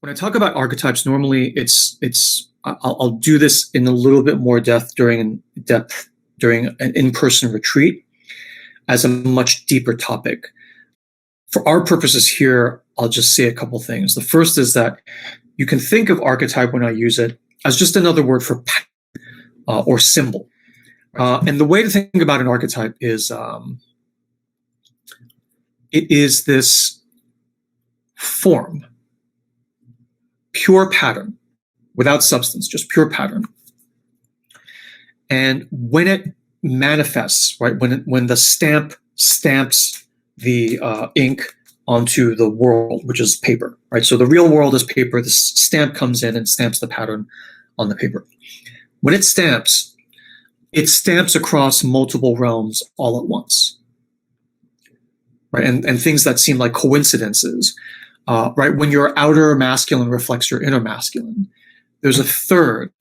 When I talk about archetypes, normally I'll do this in a little bit more depth during an in-person retreat as a much deeper topic. For our purposes here, I'll just say a couple things. The first is that you can think of archetype when I use it as just another word for pattern or symbol. And the way to think about an archetype is it is this form, pure pattern, without substance, just pure pattern. And when it manifests, right, when the stamp stamps the ink onto the world, which is paper, right? So the real world is paper. The stamp comes in and stamps the pattern on the paper. When it stamps across multiple realms all at once, right? And things that seem like coincidences, right? When your outer masculine reflects your inner masculine, there's a third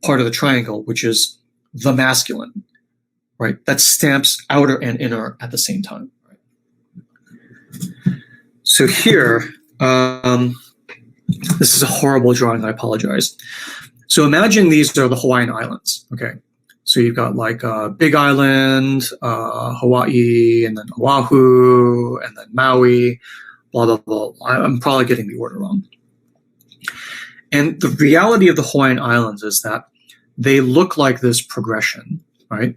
part of the triangle, which is the masculine, right? That stamps outer and inner at the same time. Right? So here, this is a horrible drawing. I apologize. So imagine these are the Hawaiian Islands. Okay. So you've got like Big Island, Hawaii, and then Oahu, and then Maui, blah, blah, blah. I'm probably getting the order wrong. And the reality of the Hawaiian Islands is that they look like this progression, right?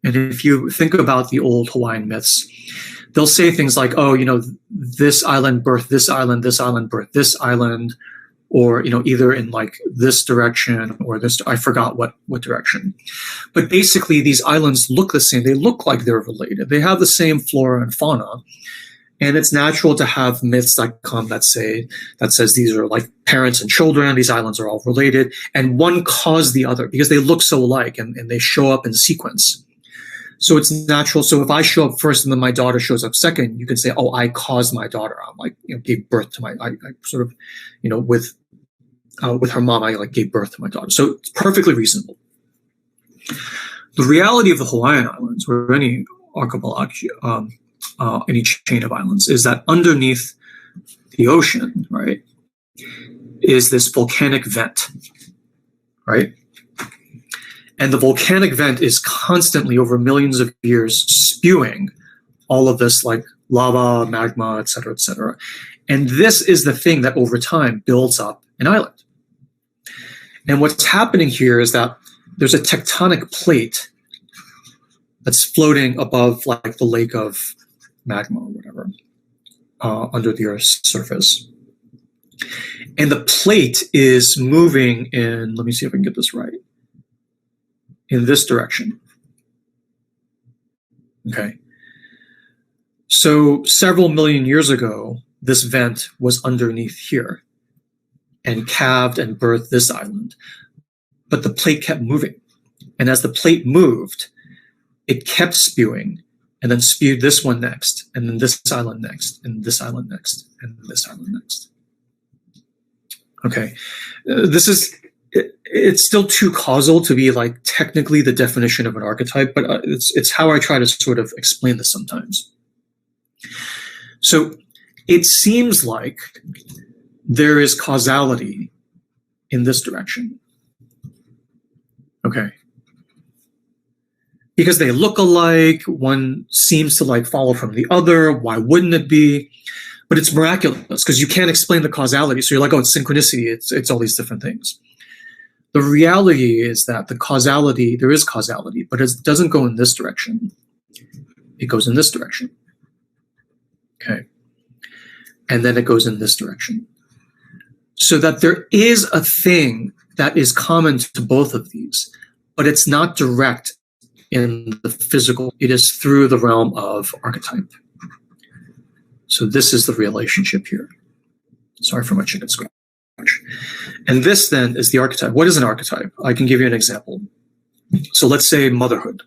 And if you think about the old Hawaiian myths, they'll say things like, oh, this island birthed this island birthed this island, or, either in like this direction or this, I forgot what direction. But basically these islands look the same. They look like they're related. They have the same flora and fauna. And it's natural to have myths that come that says these are like parents and children. These islands are all related, and one caused the other because they look so alike and they show up in sequence. So it's natural. So if I show up first and then my daughter shows up second, you can say, oh, I caused my daughter. I'm like, gave birth to I sort of, with her mom, I like gave birth to my daughter. So it's perfectly reasonable. The reality of the Hawaiian Islands or any archipelago, any chain of islands, is that underneath the ocean, right, is this volcanic vent, right? And the volcanic vent is constantly, over millions of years, spewing all of this like lava, magma, et cetera, et cetera. And this is the thing that over time builds up an island. And what's happening here is that there's a tectonic plate that's floating above like the lake of magma or whatever, under the Earth's surface. And the plate is moving in, let me see if I can get this right, in this direction. Okay. So several million years ago, this vent was underneath here and calved and birthed this island. But the plate kept moving. And as the plate moved, it kept spewing, and then spewed this one next, and then this island next, and this island next, and this island next. Okay. It's still too causal to be like technically the definition of an archetype, but it's how I try to sort of explain this sometimes. So it seems like there is causality in this direction. Okay. Because they look alike, one seems to like follow from the other. Why wouldn't it be? But it's miraculous because you can't explain the causality. So you're like, oh, it's synchronicity. It's all these different things. The reality is that there is causality, but it doesn't go in this direction. It goes in this direction. Okay. And then it goes in this direction. So that there is a thing that is common to both of these, but it's not direct in the physical. It is through the realm of archetype. So this is the relationship here. Sorry for my chicken scratch. And this then is the archetype. What is an archetype? I can give you an example. So let's say motherhood.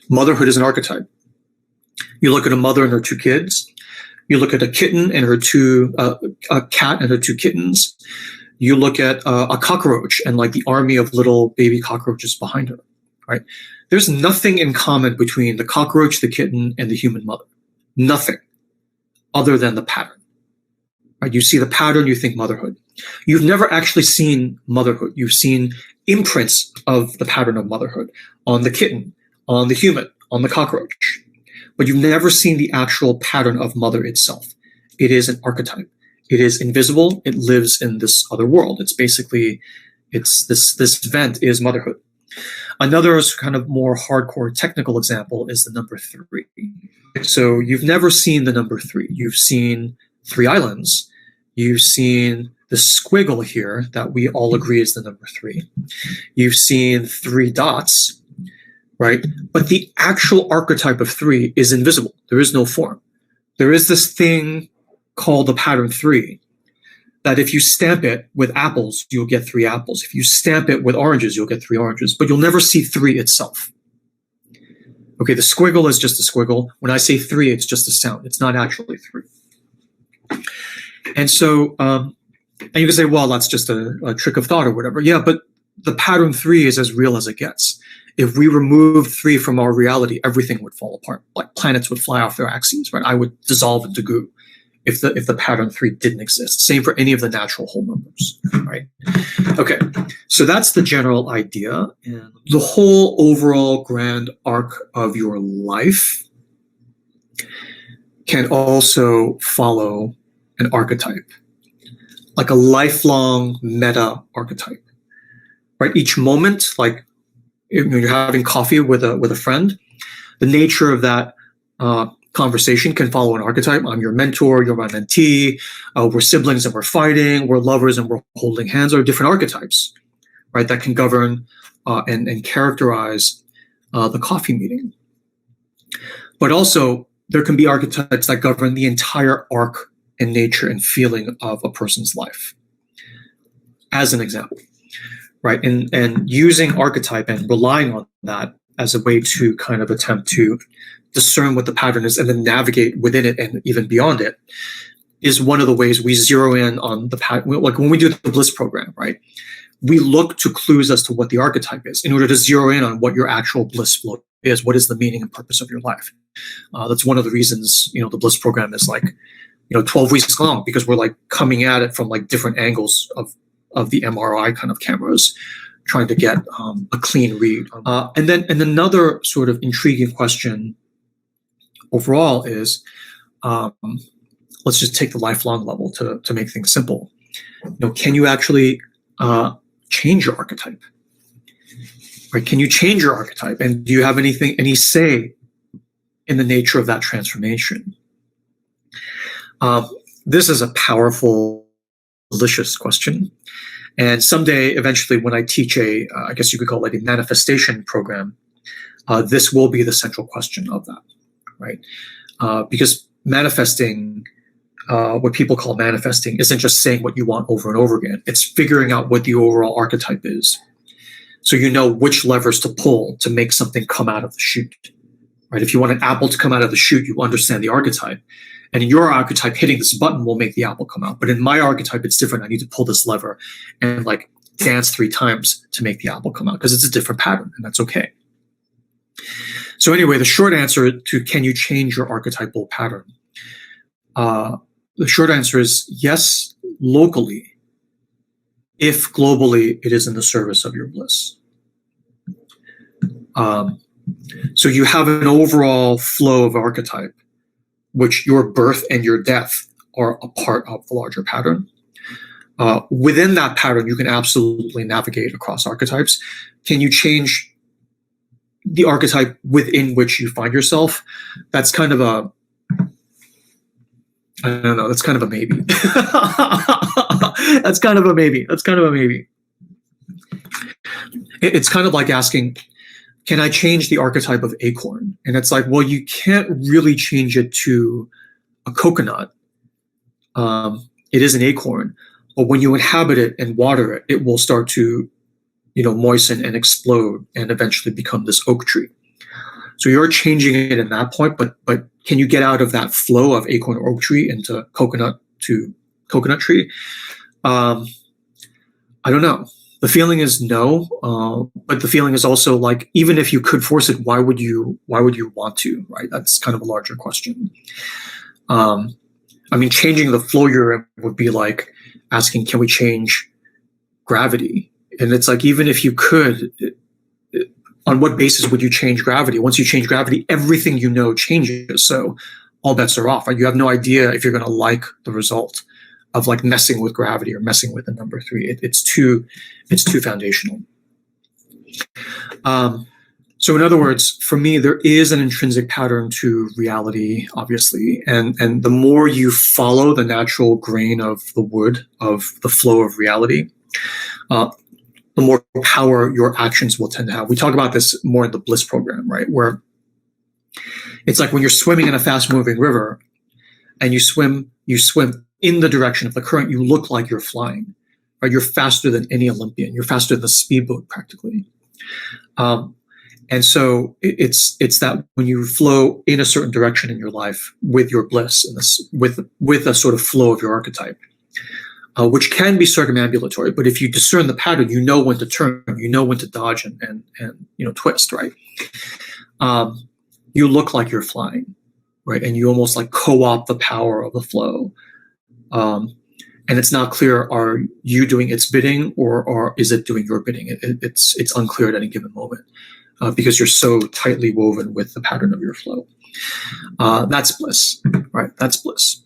Motherhood is an archetype. You look at a mother and her two kids. You look at a kitten and a cat and her two kittens. You look at a cockroach and like the army of little baby cockroaches behind her, right? There's nothing in common between the cockroach, the kitten, and the human mother. Nothing other than the pattern. right? You see the pattern, you think motherhood. You've never actually seen motherhood. You've seen imprints of the pattern of motherhood on the kitten, on the human, on the cockroach. But you've never seen the actual pattern of mother itself. It is an archetype. It is invisible. It lives in this other world. It's basically, this event is motherhood. Another kind of more hardcore technical example is the number 3. So you've never seen the number 3. You've seen 3 islands. You've seen the squiggle here that we all agree is the number 3. You've seen 3 dots, right? But the actual archetype of 3 is invisible. There is no form. There is this thing called the pattern 3 that if you stamp it with apples, you'll get 3 apples. If you stamp it with oranges, you'll get 3 oranges, but you'll never see 3 itself. Okay, the squiggle is just a squiggle. When I say 3, it's just a sound. It's not actually 3. And so, and you can say, well, that's just a trick of thought or whatever. Yeah, but the pattern 3 is as real as it gets. If we removed 3 from our reality, everything would fall apart. Like planets would fly off their axes, right? I would dissolve into goo if the pattern 3 didn't exist. Same for any of the natural whole numbers, right? Okay, so that's the general idea. And the whole overall grand arc of your life can also follow an archetype, like a lifelong meta archetype, right? Each moment, like when you're having coffee with a friend, the nature of that conversation can follow an archetype. I'm your mentor, you're my mentee, we're siblings and we're fighting, we're lovers and we're holding hands, are different archetypes, right? That can govern and characterize the coffee meeting. But also, there can be archetypes that govern the entire arc and nature and feeling of a person's life. As an example, right? And using archetype and relying on that as a way to kind of attempt to discern what the pattern is and then navigate within it and even beyond it is one of the ways we zero in on the pattern. Like when we do the Bliss program, right? We look to clues as to what the archetype is in order to zero in on what your actual bliss flow is. What is the meaning and purpose of your life? That's one of the reasons, the Bliss program is like, 12 weeks long, because we're like coming at it from like different angles of the MRI kind of cameras, trying to get a clean read. And another sort of intriguing question overall is, let's just take the lifelong level to make things simple. Can you actually change your archetype? Right? Can you change your archetype? And do you have any say in the nature of that transformation? This is a powerful, delicious question. And someday, eventually, when I teach I guess you could call it a manifestation program, this will be the central question of that, right? Because manifesting, what people call manifesting, isn't just saying what you want over and over again. It's figuring out what the overall archetype is. So you know which levers to pull to make something come out of the chute, right? If you want an apple to come out of the chute, you understand the archetype. And in your archetype, hitting this button will make the apple come out. But in my archetype, it's different. I need to pull this lever and like dance 3 times to make the apple come out because it's a different pattern, and that's okay. So anyway, the short answer to can you change your archetypal pattern? The short answer is yes, locally, if globally it is in the service of your bliss. So you have an overall flow of archetype, which your birth and your death are a part of the larger pattern. Within that pattern, you can absolutely navigate across archetypes. Can you change the archetype within which you find yourself? That's kind of a, I don't know, that's kind of a maybe. That's kind of a maybe. That's kind of a maybe. It's kind of like asking, can I change the archetype of acorn? And it's like, well, you can't really change it to a coconut. It is an acorn, but when you inhabit it and water it, it will start to, moisten and explode and eventually become this oak tree. So you're changing it at that point, but can you get out of that flow of acorn or oak tree into coconut to coconut tree? I don't know. The feeling is no, but the feeling is also like, even if you could force it, why would you want to, right? That's kind of a larger question. I mean, changing the flow you're in would be like asking, can we change gravity? And it's like, even if you could, on what basis would you change gravity? Once you change gravity, everything you know changes. So all bets are off. Right? You have no idea if you're going to like the result of like messing with gravity or messing with the number 3. It's too foundational. So in other words, for me, there is an intrinsic pattern to reality, obviously. And the more you follow the natural grain of the wood, of the flow of reality, the more power your actions will tend to have. We talk about this more in the Bliss program, right? Where it's like when you're swimming in a fast-moving river and you swim in the direction of the current, you look like you're flying, right? You're faster than any Olympian. You're faster than the speedboat, practically. And so it's that when you flow in a certain direction in your life with your bliss, and this, with a sort of flow of your archetype, which can be circumambulatory, but if you discern the pattern, you know when to turn, you know when to dodge and twist, right? You look like you're flying, right? And you almost like co-opt the power of the flow. And it's not clear, are you doing its bidding or is it doing your bidding? It's unclear at any given moment. Because you're so tightly woven with the pattern of your flow. That's bliss, right? That's bliss.